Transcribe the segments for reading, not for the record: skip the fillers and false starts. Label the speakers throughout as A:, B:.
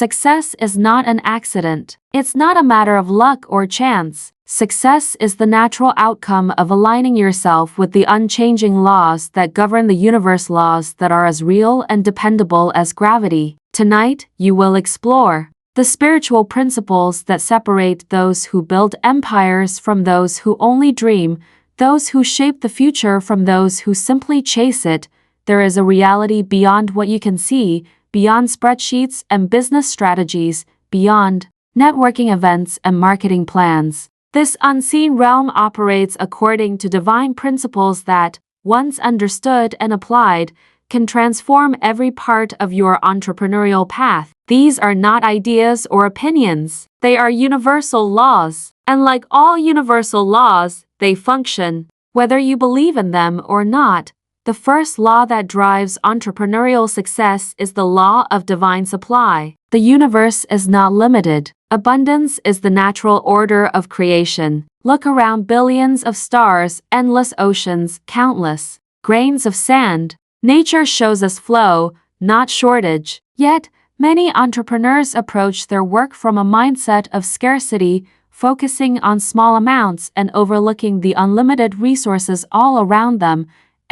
A: Success is not an accident. It's not a matter of luck or chance. Success is the natural outcome of aligning yourself with the unchanging laws that govern the universe, laws that are as real and dependable as gravity. Tonight, you will explore the spiritual principles that separate those who build empires from those who only dream, those who shape the future from those who simply chase it. There is a reality beyond what you can see, beyond spreadsheets and business strategies, beyond networking events and marketing plans. This unseen realm operates according to divine principles that, once understood and applied, can transform every part of your entrepreneurial path. These are not ideas or opinions. They are universal laws. And like all universal laws, they function, whether you believe in them or not. The first law that drives entrepreneurial success is the law of divine supply. The universe is not limited. Abundance is the natural order of creation. Look around: billions of stars, endless oceans, countless grains of sand. Nature shows us flow, not shortage. Yet, many entrepreneurs approach their work from a mindset of scarcity, focusing on small amounts and overlooking the unlimited resources all around them.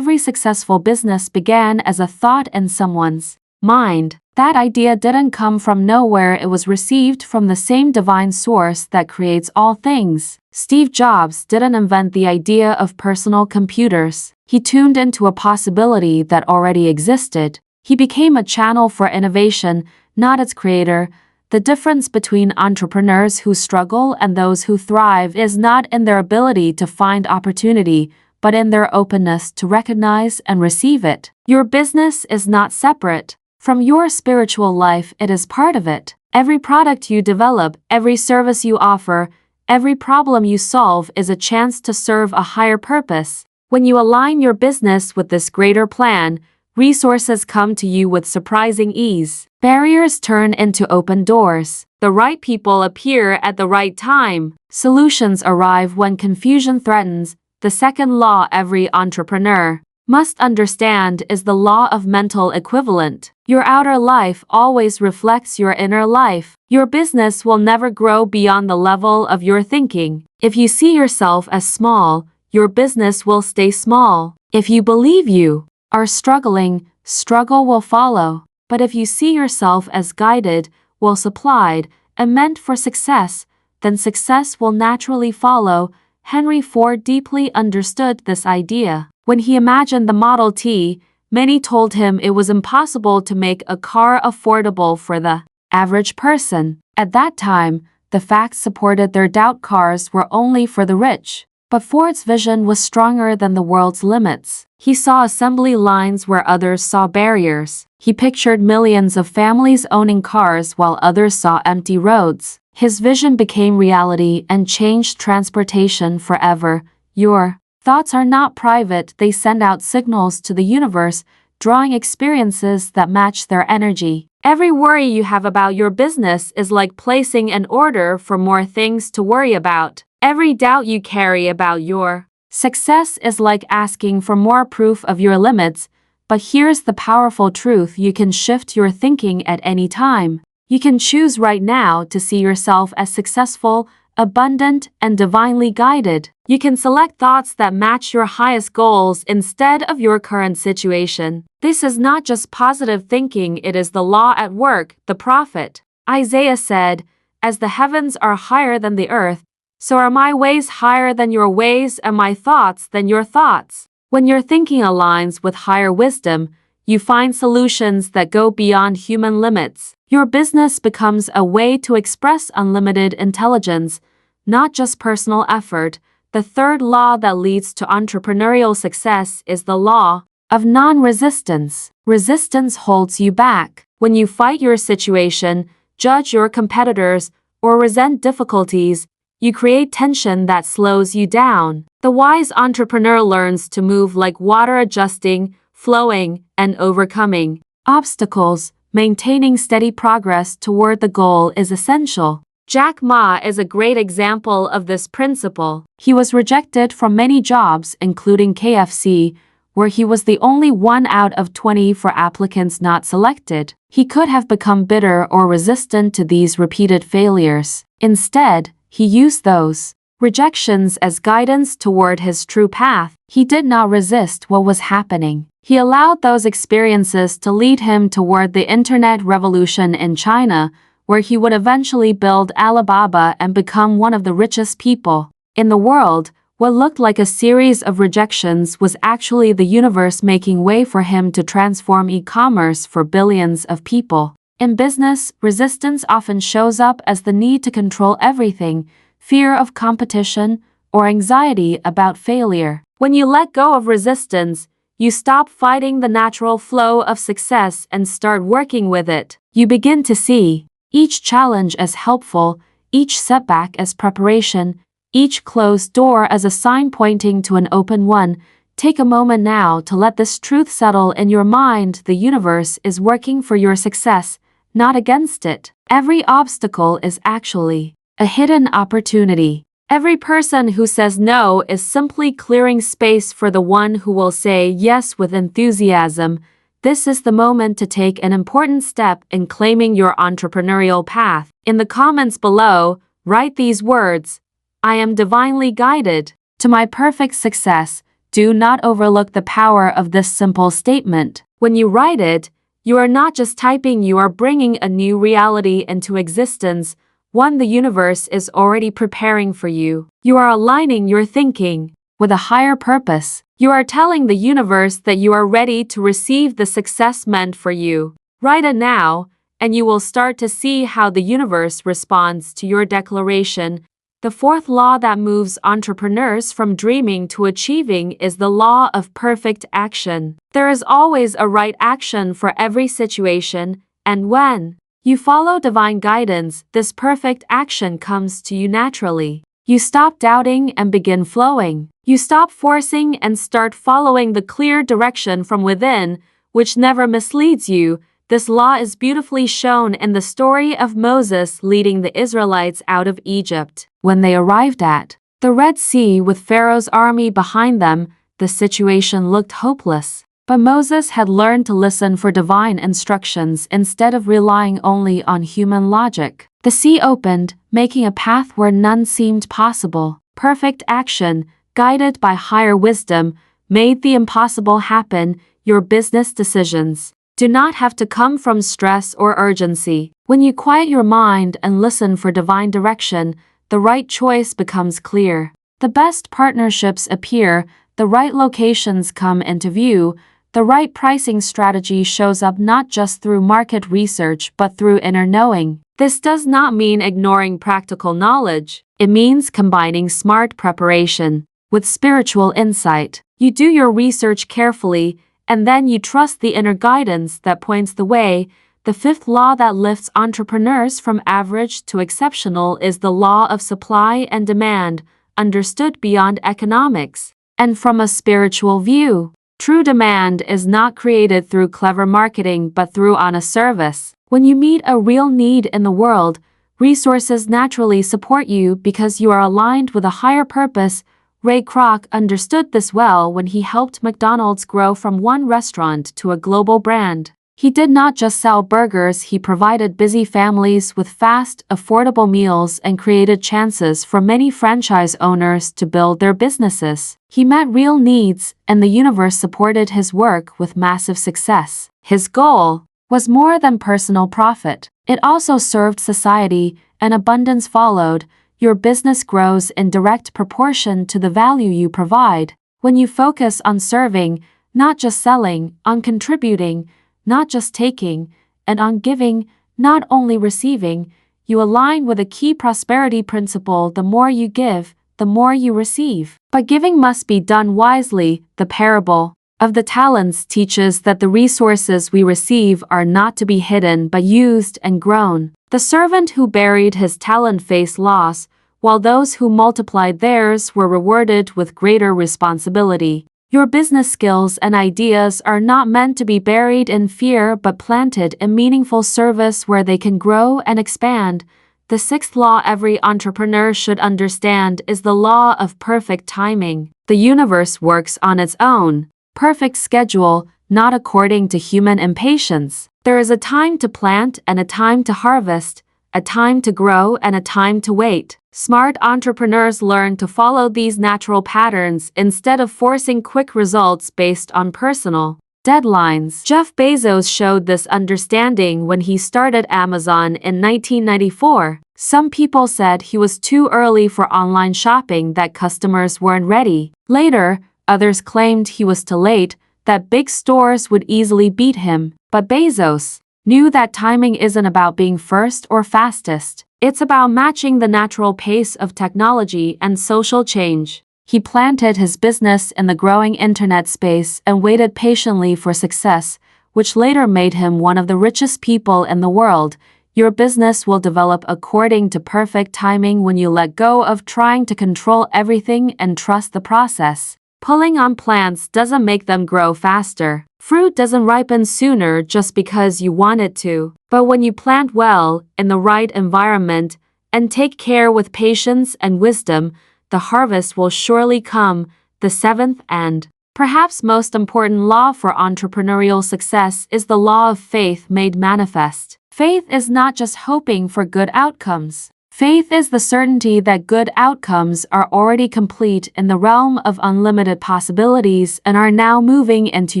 A: Every successful business began as a thought in someone's mind. That idea didn't come from nowhere. It was received from the same divine source that creates all things. Steve Jobs didn't invent the idea of personal computers. He tuned into a possibility that already existed. He became a channel for innovation, not its creator. The difference between entrepreneurs who struggle and those who thrive is not in their ability to find opportunity, but in their openness to recognize and receive it. Your business is not separate from your spiritual life, it is part of it. Every product you develop, every service you offer, every problem you solve is a chance to serve a higher purpose. When you align your business with this greater plan, resources come to you with surprising ease. Barriers turn into open doors. The right people appear at the right time. Solutions arrive when confusion threatens. The second law every entrepreneur must understand is the law of mental equivalent. Your outer life always reflects your inner life. Your business will never grow beyond the level of your thinking. If you see yourself as small, your business will stay small. If you believe you are struggling, struggle will follow. But if you see yourself as guided, well supplied, and meant for success, then success will naturally follow. Henry Ford deeply understood this idea. When he imagined the Model T, many told him it was impossible to make a car affordable for the average person. At that time, the facts supported their doubt. Cars were only for the rich. But Ford's vision was stronger than the world's limits. He saw assembly lines where others saw barriers. He pictured millions of families owning cars while others saw empty roads. His vision became reality and changed transportation forever. Your thoughts are not private, they send out signals to the universe, drawing experiences that match their energy. Every worry you have about your business is like placing an order for more things to worry about. Every doubt you carry about your success is like asking for more proof of your limits. But here's the powerful truth: you can shift your thinking at any time. You can choose right now to see yourself as successful, abundant, and divinely guided. You can select thoughts that match your highest goals instead of your current situation. This is not just positive thinking, it is the law at work. The prophet Isaiah said, "As the heavens are higher than the earth, so are my ways higher than your ways and my thoughts than your thoughts." When your thinking aligns with higher wisdom, you find solutions that go beyond human limits. Your business becomes a way to express unlimited intelligence, not just personal effort. The third law that leads to entrepreneurial success is the law of non-resistance. Resistance holds you back. When you fight your situation, judge your competitors, or resent difficulties, you create tension that slows you down. The wise entrepreneur learns to move like water, adjusting, flowing, and overcoming obstacles. Maintaining steady progress toward the goal is essential. Jack Ma is a great example of this principle. He was rejected from many jobs, including KFC, where he was the only one out of 20 for applicants not selected. He could have become bitter or resistant to these repeated failures. Instead, he used those rejections as guidance toward his true path. He did not resist what was happening. He allowed those experiences to lead him toward the internet revolution in China, where he would eventually build Alibaba and become one of the richest people in the world. What looked like a series of rejections was actually the universe making way for him to transform e-commerce for billions of people. In business, resistance often shows up as the need to control everything, fear of competition, or anxiety about failure. When you let go of resistance, you stop fighting the natural flow of success and start working with it. You begin to see each challenge as helpful, each setback as preparation, each closed door as a sign pointing to an open one. Take a moment now to let this truth settle in your mind. The universe is working for your success, not against it. Every obstacle is actually a hidden opportunity. Every person who says no is simply clearing space for the one who will say yes with enthusiasm. This is the moment to take an important step in claiming your entrepreneurial path. In the comments below, write these words: I am divinely guided to my perfect success. Do not overlook the power of this simple statement. When you write it, you are not just typing, you are bringing a new reality into existence, one the universe is already preparing for you. You are aligning your thinking with a higher purpose. You are telling the universe that you are ready to receive the success meant for you. Write it now, and you will start to see how the universe responds to your declaration. The fourth law that moves entrepreneurs from dreaming to achieving is the law of perfect action. There is always a right action for every situation, and when you follow divine guidance, this perfect action comes to you naturally. You stop doubting and begin flowing. You stop forcing and start following the clear direction from within, which never misleads you. This law is beautifully shown in the story of Moses leading the Israelites out of Egypt. When they arrived at the Red Sea with Pharaoh's army behind them, the situation looked hopeless. But Moses had learned to listen for divine instructions instead of relying only on human logic. The sea opened, making a path where none seemed possible. Perfect action, guided by higher wisdom, made the impossible happen. Your business decisions do not have to come from stress or urgency. When you quiet your mind and listen for divine direction, the right choice becomes clear. The best partnerships appear, the right locations come into view, the right pricing strategy shows up not just through market research but through inner knowing. This does not mean ignoring practical knowledge. It means combining smart preparation with spiritual insight. You do your research carefully, and then you trust the inner guidance that points the way. The fifth law that lifts entrepreneurs from average to exceptional is the law of supply and demand, understood beyond economics and from a spiritual view. True demand is not created through clever marketing but through honest service. When you meet a real need in the world, resources naturally support you because you are aligned with a higher purpose. Ray Kroc understood this well when he helped McDonald's grow from one restaurant to a global brand. He did not just sell burgers, he provided busy families with fast, affordable meals and created chances for many franchise owners to build their businesses. He met real needs, and the universe supported his work with massive success. His goal was more than personal profit. It also served society, and abundance followed. Your business grows in direct proportion to the value you provide. When you focus on serving, not just selling, on contributing, not just taking, and on giving, not only receiving, you align with a key prosperity principle: the more you give, the more you receive. But giving must be done wisely. The parable of the talents teaches that the resources we receive are not to be hidden but used and grown. The servant who buried his talent faced loss, while those who multiplied theirs were rewarded with greater responsibility. Your business skills and ideas are not meant to be buried in fear but planted in meaningful service where they can grow and expand. The sixth law every entrepreneur should understand is the law of perfect timing. The universe works on its own. perfect schedule, not according to human impatience. There is a time to plant and a time to harvest, a time to grow and a time to wait. Smart entrepreneurs learn to follow these natural patterns instead of forcing quick results based on personal deadlines. Jeff Bezos showed this understanding when he started Amazon in 1994. Some people said he was too early for online shopping, that customers weren't ready. Later, others claimed he was too late, that big stores would easily beat him. But Bezos knew that timing isn't about being first or fastest. It's about matching the natural pace of technology and social change. He planted his business in the growing internet space and waited patiently for success, which later made him one of the richest people in the world. Your business will develop according to perfect timing when you let go of trying to control everything and trust the process. Pulling on plants doesn't make them grow faster. Fruit doesn't ripen sooner just because you want it to. But when you plant well, in the right environment, and take care with patience and wisdom, the harvest will surely come. The seventh and perhaps most important law for entrepreneurial success is the law of faith made manifest. Faith is not just hoping for good outcomes. Faith is the certainty that good outcomes are already complete in the realm of unlimited possibilities and are now moving into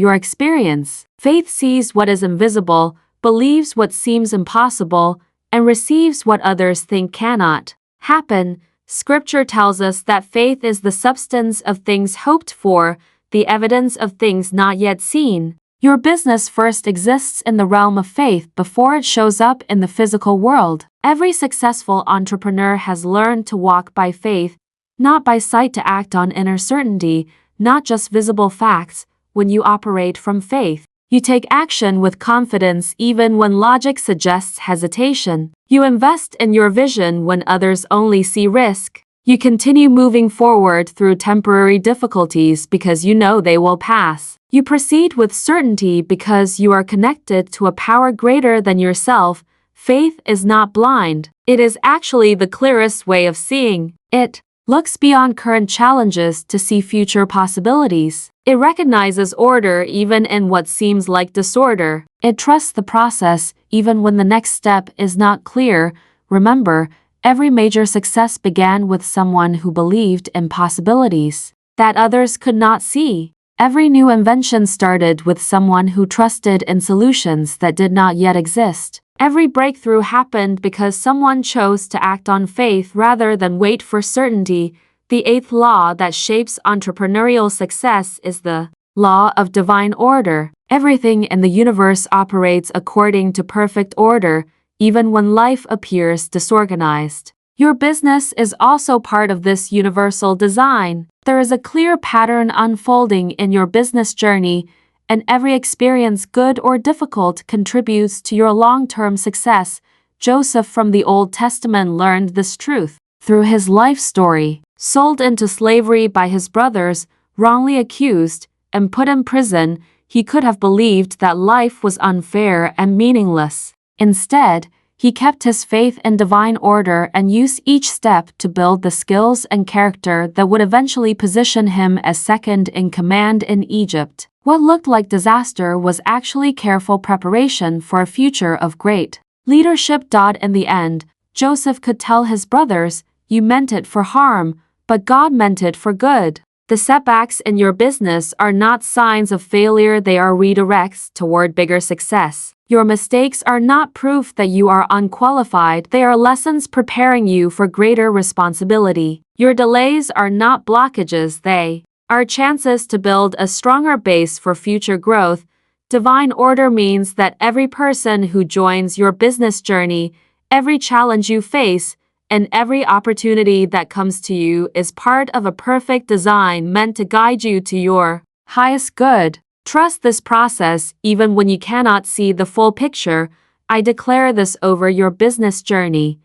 A: your experience. Faith sees what is invisible, believes what seems impossible, and receives what others think cannot happen. Scripture tells us that faith is the substance of things hoped for, the evidence of things not yet seen. Your business first exists in the realm of faith before it shows up in the physical world. Every successful entrepreneur has learned to walk by faith, not by sight, to act on inner certainty, not just visible facts. When you operate from faith, you take action with confidence even when logic suggests hesitation. You invest in your vision when others only see risk. You continue moving forward through temporary difficulties because you know they will pass. You proceed with certainty because you are connected to a power greater than yourself. Faith is not blind. It is actually the clearest way of seeing. It looks beyond current challenges to see future possibilities. It recognizes order even in what seems like disorder. It trusts the process even when the next step is not clear. Remember, every major success began with someone who believed in possibilities that others could not see. Every new invention started with someone who trusted in solutions that did not yet exist. Every breakthrough happened because someone chose to act on faith rather than wait for certainty. The eighth law that shapes entrepreneurial success is the law of divine order. Everything in the universe operates according to perfect order, even when life appears disorganized. Your business is also part of this universal design. There is a clear pattern unfolding in your business journey, and every experience, good or difficult, contributes to your long-term success. Joseph from the Old Testament learned this truth through his life story. Sold into slavery by his brothers, wrongly accused, and put in prison, he could have believed that life was unfair and meaningless. Instead, he kept his faith in divine order and used each step to build the skills and character that would eventually position him as second in command in Egypt. What looked like disaster was actually careful preparation for a future of great leadership. In the end, Joseph could tell his brothers, "You meant it for harm, but God meant it for good." The setbacks in your business are not signs of failure, they are redirects toward bigger success. Your mistakes are not proof that you are unqualified, they are lessons preparing you for greater responsibility. Your delays are not blockages, they are chances to build a stronger base for future growth. Divine order means that every person who joins your business journey, every challenge you face, and every opportunity that comes to you is part of a perfect design meant to guide you to your highest good. Trust this process even when you cannot see the full picture. I declare this over your business journey.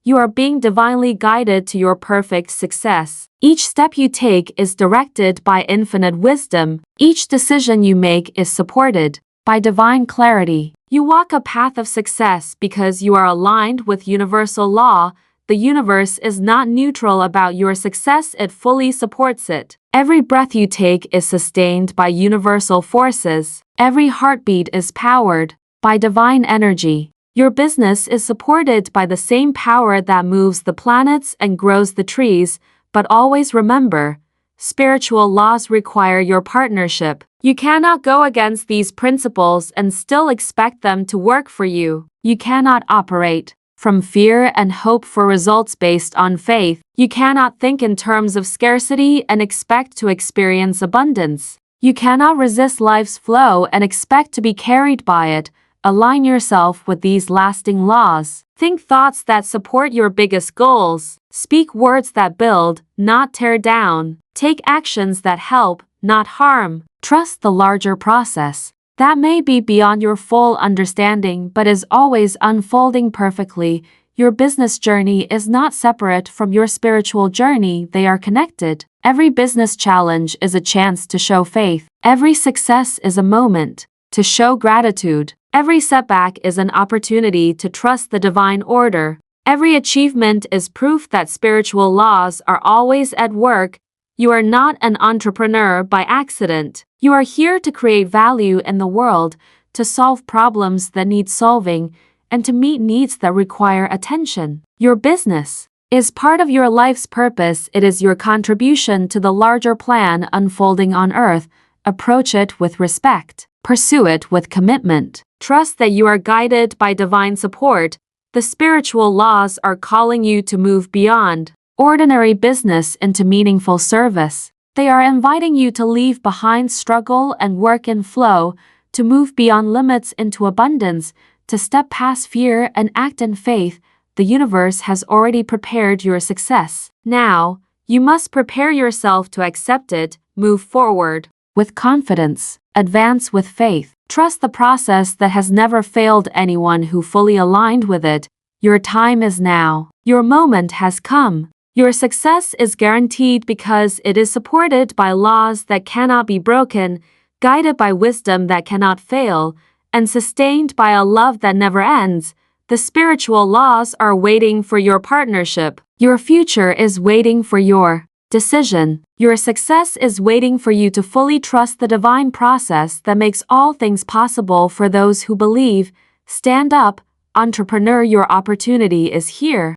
A: You are being divinely guided to your perfect success. Each step you take is directed by infinite wisdom. Each decision you make is supported by divine clarity. You walk a path of success because you are aligned with universal law. the universe is not neutral about your success, it fully supports it. Every breath you take is sustained by universal forces. Every heartbeat is powered by divine energy. Your business is supported by the same power that moves the planets and grows the trees, but always remember, spiritual laws require your partnership. You cannot go against these principles and still expect them to work for you. You cannot operate from fear and hope for results based on faith. You cannot think in terms of scarcity and expect to experience abundance. You cannot resist life's flow and expect to be carried by it. Align yourself with these lasting laws. Think thoughts that support your biggest goals. Speak words that build, not tear down. Take actions that help, not harm. Trust the larger process. That may be beyond your full understanding but is always unfolding perfectly. Your business journey is not separate from your spiritual journey, they are connected. Every business challenge is a chance to show faith. Every success is a moment to show gratitude. Every setback is an opportunity to trust the divine order. Every achievement is proof that spiritual laws are always at work. You are not an entrepreneur by accident. You are here to create value in the world, to solve problems that need solving, and to meet needs that require attention. Your business is part of your life's purpose. It is your contribution to the larger plan unfolding on earth. Approach it with respect. Pursue it with commitment. Trust that you are guided by divine support. The spiritual laws are calling you to move beyond ordinary business into meaningful service. They are inviting you to leave behind struggle and work in flow, to move beyond limits into abundance, to step past fear and act in faith. The universe has already prepared your success. Now, you must prepare yourself to accept it, move forward with confidence, advance with faith. Trust the process that has never failed anyone who fully aligned with it. Your time is now. Your moment has come. Your success is guaranteed because it is supported by laws that cannot be broken, guided by wisdom that cannot fail, and sustained by a love that never ends. The spiritual laws are waiting for your partnership. Your future is waiting for your decision. Your success is waiting for you to fully trust the divine process that makes all things possible for those who believe. Stand up, entrepreneur, your opportunity is here.